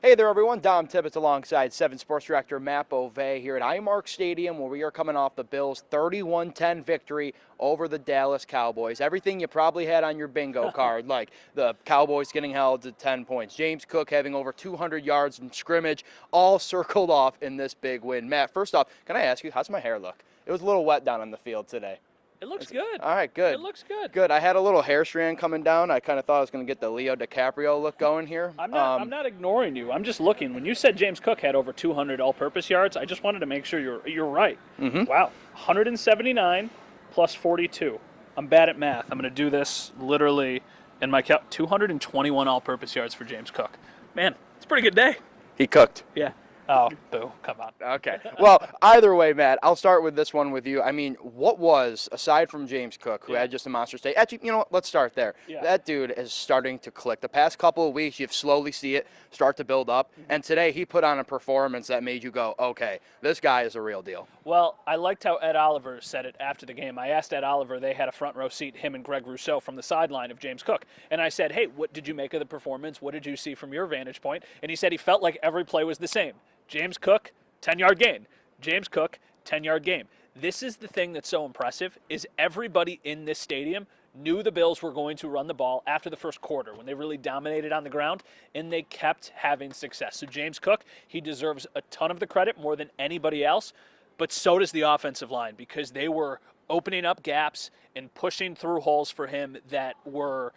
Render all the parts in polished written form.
Hey there, everyone. Dom Tibbetts alongside 7 Sports Director Matt Bove here at Highmark Stadium, where we are coming off the Bills' 31-10 victory over the Dallas Cowboys. Everything you probably had on your bingo card, like the Cowboys getting held to 10 points, James Cook having over 200 yards from scrimmage, all circled off in this big win. Matt, first off, can I ask you, how's my hair look? It was a little wet down on the field today. It looks good. All right, good. It looks good. Good. I had a little hair strand coming down. I kind of thought I was going to get the Leo DiCaprio look going here. I'm not ignoring you. I'm just looking. When you said James Cook had over 200 all-purpose yards, I just wanted to make sure you're right. Mm-hmm. Wow, 179 plus 42. I'm bad at math. I'm going to do this literally in my 221 all-purpose yards for James Cook. Man, it's a pretty good day. He cooked. Yeah. Oh, boo. Come on. Okay. Well, either way, Matt, I'll start with this one with you. I mean, what was, aside from James Cook, who had just a monster day, actually, you know what, let's start there. Yeah. That dude is starting to click. The past couple of weeks, you've slowly see it start to build up, and today he put on a performance that made you go, okay, this guy is a real deal. Well, I liked how Ed Oliver said it after the game. I asked Ed Oliver, they had a front row seat, him and Greg Rousseau, from the sideline of James Cook. And I said, hey, what did you make of the performance? What did you see from your vantage point? And he said he felt like every play was the same. James Cook, 10-yard gain. James Cook, 10-yard gain. This is the thing that's so impressive, is everybody in this stadium knew the Bills were going to run the ball after the first quarter when they really dominated on the ground, and they kept having success. So James Cook, he deserves a ton of the credit, more than anybody else, but so does the offensive line, because they were opening up gaps and pushing through holes for him that were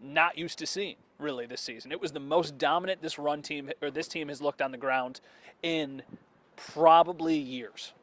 not used to seeing, really, this season. It was the most dominant this team has looked on the ground in probably years.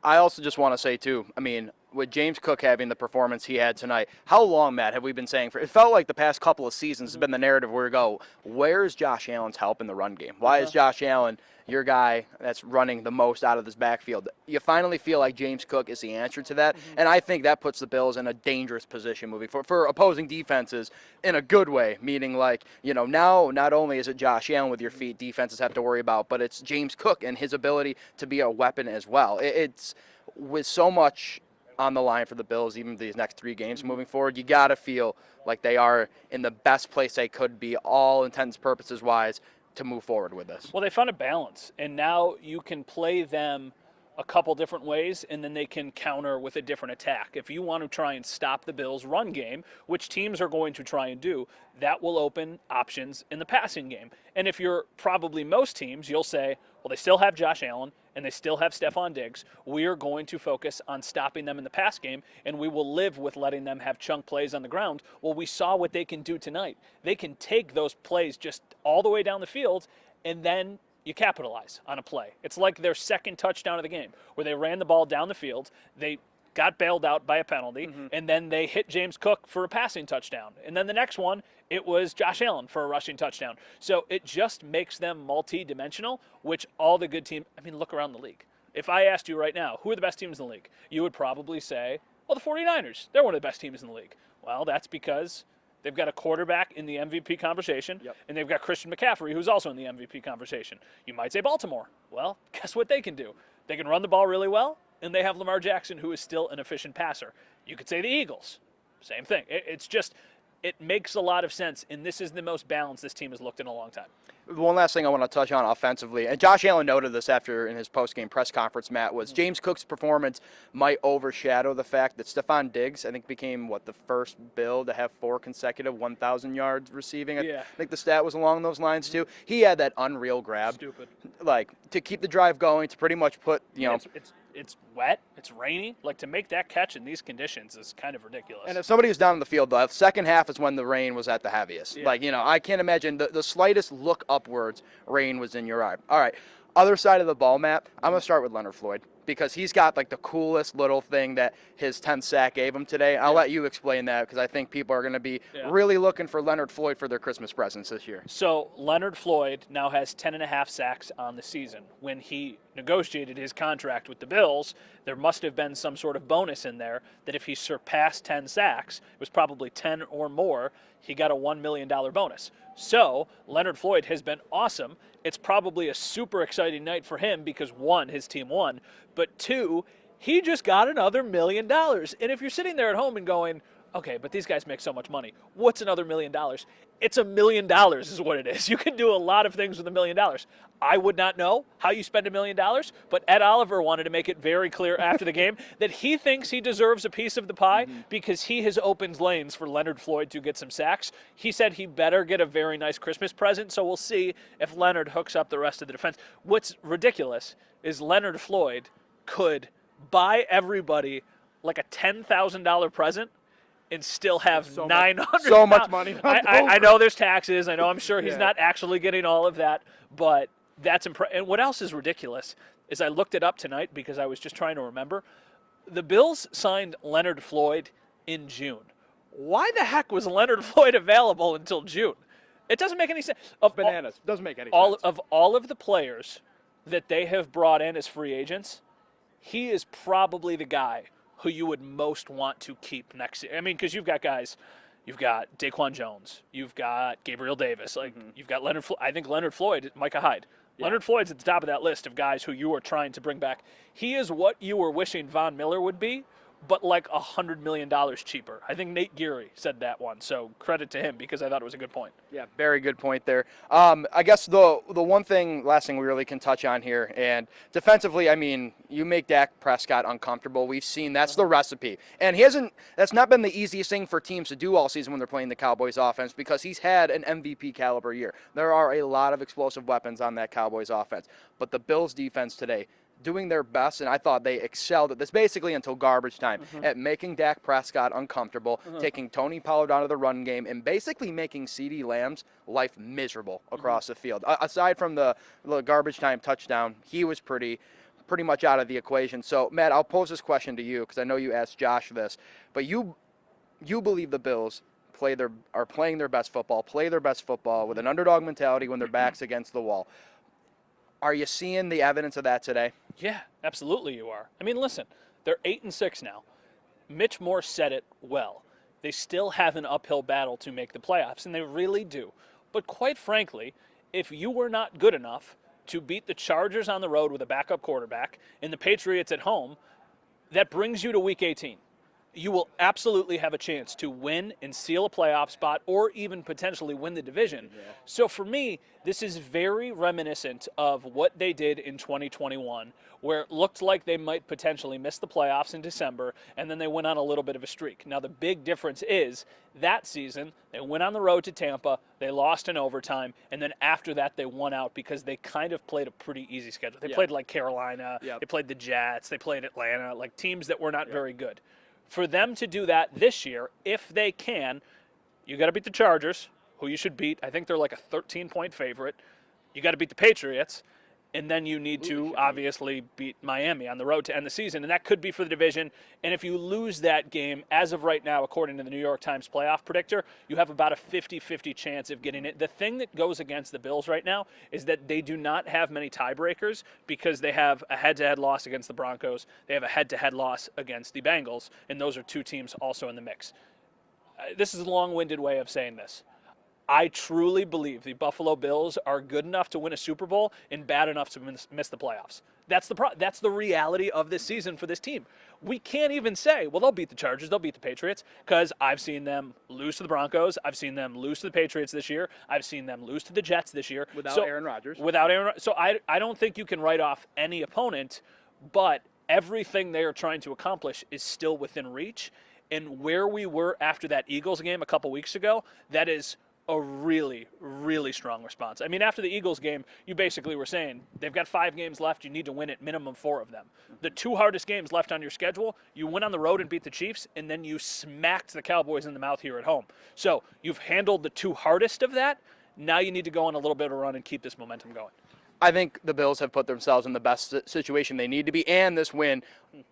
I also just want to say, too, I mean, with James Cook having the performance he had tonight, how long, Matt, have we been saying for? It felt like the past couple of seasons has been the narrative where we go, where's Josh Allen's help in the run game? Why is Josh Allen your guy that's running the most out of this backfield? You finally feel like James Cook is the answer to that, and I think that puts the Bills in a dangerous position moving forward for opposing defenses in a good way, meaning like, you know, now not only is it Josh Allen with your feet defenses have to worry about, but it's James Cook and his ability to be a weapon as well. It's with so much on the line for the Bills, even these next 3 games moving forward, you got to feel like they are in the best place they could be, all intents and purposes wise, to move forward with this. Well, they found a balance, and now you can play them a couple different ways, and then they can counter with a different attack. If you want to try and stop the Bills' run game, which teams are going to try and do, that will open options in the passing game. And if you're probably most teams, you'll say, well, they still have Josh Allen, and they still have Stefon Diggs. We are going to focus on stopping them in the pass game, and we will live with letting them have chunk plays on the ground. Well, we saw what they can do tonight. They can take those plays just all the way down the field, and then you capitalize on a play. It's like their second touchdown of the game, where they ran the ball down the field, they got bailed out by a penalty, and then they hit James Cook for a passing touchdown. And then the next one, it was Josh Allen for a rushing touchdown. So it just makes them multi-dimensional, which all the good teams, I mean, look around the league. If I asked you right now, who are the best teams in the league? You would probably say, well, the 49ers. They're one of the best teams in the league. Well, that's because they've got a quarterback in the MVP conversation, and they've got Christian McCaffrey, who's also in the MVP conversation. You might say Baltimore. Well, guess what they can do? They can run the ball really well, and they have Lamar Jackson, who is still an efficient passer. You could say the Eagles. Same thing. It's just, it makes a lot of sense, and this is the most balanced this team has looked in a long time. One last thing I want to touch on offensively, and Josh Allen noted this after in his post-game press conference, Matt, was James Cook's performance might overshadow the fact that Stefon Diggs, I think, became, the first Bill to have 4 consecutive 1,000 yards receiving. Yeah. I think the stat was along those lines, too. He had that unreal grab. Stupid. To keep the drive going, to pretty much put, It's wet. It's rainy. To make that catch in these conditions is kind of ridiculous. And if somebody was down in the field, the second half is when the rain was at the heaviest. Yeah. I can't imagine the slightest look upwards, rain was in your eye. All right, other side of the ball, Matt, I'm going to start with Leonard Floyd, because he's got the coolest little thing that his 10th sack gave him today. I'll let you explain that, because I think people are going to be really looking for Leonard Floyd for their Christmas presents this year. So Leonard Floyd now has 10.5 sacks on the season. When he negotiated his contract with the Bills, there must have been some sort of bonus in there that if he surpassed 10 sacks, it was probably 10 or more, he got a $1 million bonus. So Leonard Floyd has been awesome. It's probably a super exciting night for him because, 1, his team won, but 2, he just got another $1 million. And if you're sitting there at home and going, Okay, but these guys make so much money. What's another $1 million? It's $1 million is what it is. You can do a lot of things with $1 million. I would not know how you spend $1 million, but Ed Oliver wanted to make it very clear after the game that he thinks he deserves a piece of the pie because he has opened lanes for Leonard Floyd to get some sacks. He said he better get a very nice Christmas present, so we'll see if Leonard hooks up the rest of the defense. What's ridiculous is Leonard Floyd could buy everybody like a $10,000 present and still have $900. So much money. I know there's taxes. I know I'm sure he's not actually getting all of that, but that's and what else is ridiculous is I looked it up tonight because I was just trying to remember. The Bills signed Leonard Floyd in June. Why the heck was Leonard Floyd available until June? It doesn't make any sense. Bananas. Doesn't make any sense. Of all of the players that they have brought in as free agents, he is probably the guy who you would most want to keep next year. I mean, because you've got guys, you've got Daquan Jones, you've got Gabriel Davis, you've got Leonard Floyd. I think Leonard Floyd, Micah Hyde. Yeah. Leonard Floyd's at the top of that list of guys who you are trying to bring back. He is what you were wishing Von Miller would be, but like $100 million cheaper. I think Nate Geary said that one, so credit to him because I thought it was a good point. Yeah, very good point there. I guess the last thing we really can touch on here, and defensively, I mean, you make Dak Prescott uncomfortable. We've seen that's the recipe. And that's not been the easiest thing for teams to do all season when they're playing the Cowboys offense because he's had an MVP caliber year. There are a lot of explosive weapons on that Cowboys offense. But the Bills defense today, doing their best, and I thought they excelled at this basically until garbage time, at making Dak Prescott uncomfortable, taking Tony Pollard out of the run game, and basically making CeeDee Lamb's life miserable across the field. Aside from the garbage time touchdown, he was pretty much out of the equation. So, Matt, I'll pose this question to you because I know you asked Josh this, but you believe the Bills are playing their best football, with an underdog mentality when their back's against the wall. Are you seeing the evidence of that today? Yeah, absolutely you are. I mean, listen, they're 8-6 now. Mitch Moore said it well. They still have an uphill battle to make the playoffs, and they really do. But quite frankly, if you were not good enough to beat the Chargers on the road with a backup quarterback and the Patriots at home, that brings you to Week 18. You will absolutely have a chance to win and seal a playoff spot or even potentially win the division. Yeah. So for me, this is very reminiscent of what they did in 2021, where it looked like they might potentially miss the playoffs in December, and then they went on a little bit of a streak. Now, the big difference is that season, they went on the road to Tampa, they lost in overtime, and then after that, they won out because they kind of played a pretty easy schedule. They played like Carolina, they played the Jets, they played Atlanta, like teams that were not very good. For them to do that this year, if they can, you got to beat the Chargers, who you should beat. I think they're like a 13-point favorite. You got to beat the Patriots, and then you need to obviously beat Miami on the road to end the season, and that could be for the division. And if you lose that game, as of right now, according to the New York Times playoff predictor, you have about a 50-50 chance of getting it. The thing that goes against the Bills right now is that they do not have many tiebreakers because they have a head-to-head loss against the Broncos. They have a head-to-head loss against the Bengals, and those are two teams also in the mix. This is a long-winded way of saying this. I truly believe the Buffalo Bills are good enough to win a Super Bowl and bad enough to miss the playoffs. That's the reality of this season for this team. We can't even say, well, they'll beat the Chargers, they'll beat the Patriots, because I've seen them lose to the Broncos. I've seen them lose to the Patriots this year. I've seen them lose to the Jets this year. Without Aaron Rodgers. So I don't think you can write off any opponent, but everything they are trying to accomplish is still within reach. And where we were after that Eagles game a couple weeks ago, that is a really, really strong response. I mean, after the Eagles game, you basically were saying they've got 5 games left. You need to win at minimum 4 of them. The 2 hardest games left on your schedule, you went on the road and beat the Chiefs, and then you smacked the Cowboys in the mouth here at home. So you've handled the 2 hardest of that. Now you need to go on a little bit of a run and keep this momentum going. I think the Bills have put themselves in the best situation they need to be, and this win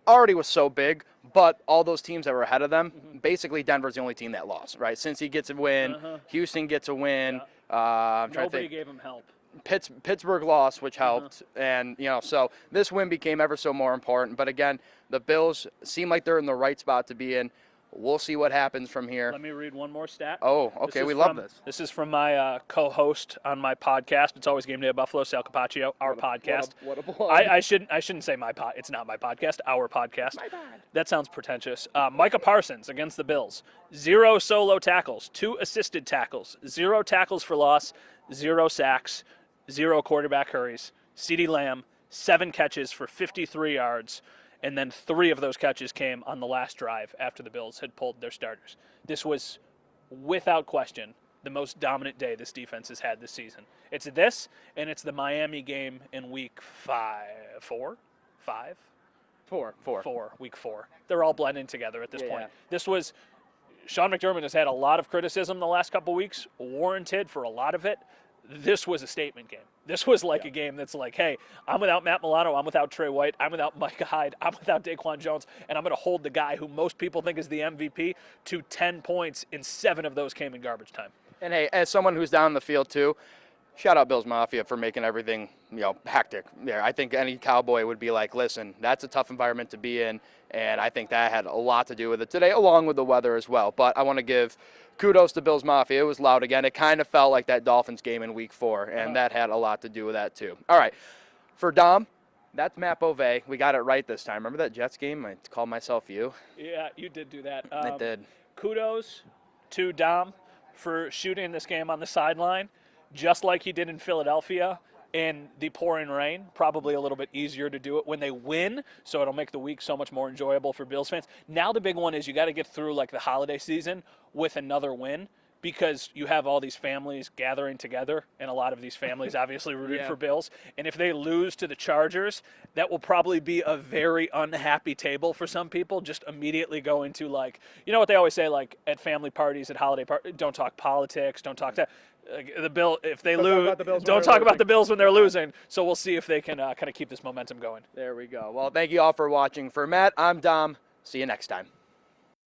already was so big, but all those teams that were ahead of them, basically Denver's the only team that lost, right? Cincy gets a win, Houston gets a win. Nobody gave them help. Pittsburgh lost, which helped, and so this win became ever so more important. But again, the Bills seem like they're in the right spot to be in. We'll see what happens from here. Let me read one more stat. Oh, okay, we love this. This is from my co-host on my podcast. It's always Game Day at Buffalo, Sal Capaccio, our podcast. What a plug. I shouldn't say my pod. It's not my podcast. Our podcast. My bad. That sounds pretentious. Micah Parsons against the Bills. 0 solo tackles, 2 assisted tackles, 0 tackles for loss, 0 sacks, 0 quarterback hurries. CeeDee Lamb, 7 catches for 53 yards. And then 3 of those catches came on the last drive after the Bills had pulled their starters. This was, without question, the most dominant day this defense has had this season. It's this, and it's the Miami game in week 4. They're all blending together at this point. This was, Sean McDermott has had a lot of criticism the last couple weeks, warranted for a lot of it. This was a statement game. This was like a game that's like, hey, I'm without Matt Milano, I'm without Trey White, I'm without Micah Hyde, I'm without Daquan Jones, and I'm going to hold the guy who most people think is the MVP to 10 points, and 7 of those came in garbage time. And hey, as someone who's down the field too, shout out Bills Mafia for making everything, hectic. Yeah, I think any Cowboy would be like, listen, that's a tough environment to be in, and I think that had a lot to do with it today, along with the weather as well. But I want to give kudos to Bills Mafia. It was loud again. It kind of felt like that Dolphins game in week 4, and that had a lot to do with that too. All right, for Dom, that's Matt Bove. We got it right this time. Remember that Jets game? I called myself you. Yeah, you did do that. I did. Kudos to Dom for shooting this game on the sideline, just like he did in Philadelphia in the pouring rain. Probably a little bit easier to do it when they win, so it'll make the week so much more enjoyable for Bills fans. Now the big one is you got to get through like the holiday season with another win, because you have all these families gathering together, and a lot of these families obviously rooted for Bills. And if they lose to the Chargers, that will probably be a very unhappy table for some people, just immediately going to, like, you know what they always say, like at family parties, at holiday parties, don't talk politics, don't talk that. The Bill, if they lose, don't talk about the Bills when they're losing. So we'll see if they can kind of keep this momentum going. There we go. Well, thank you all for watching. For Matt, I'm Dom. See you next time.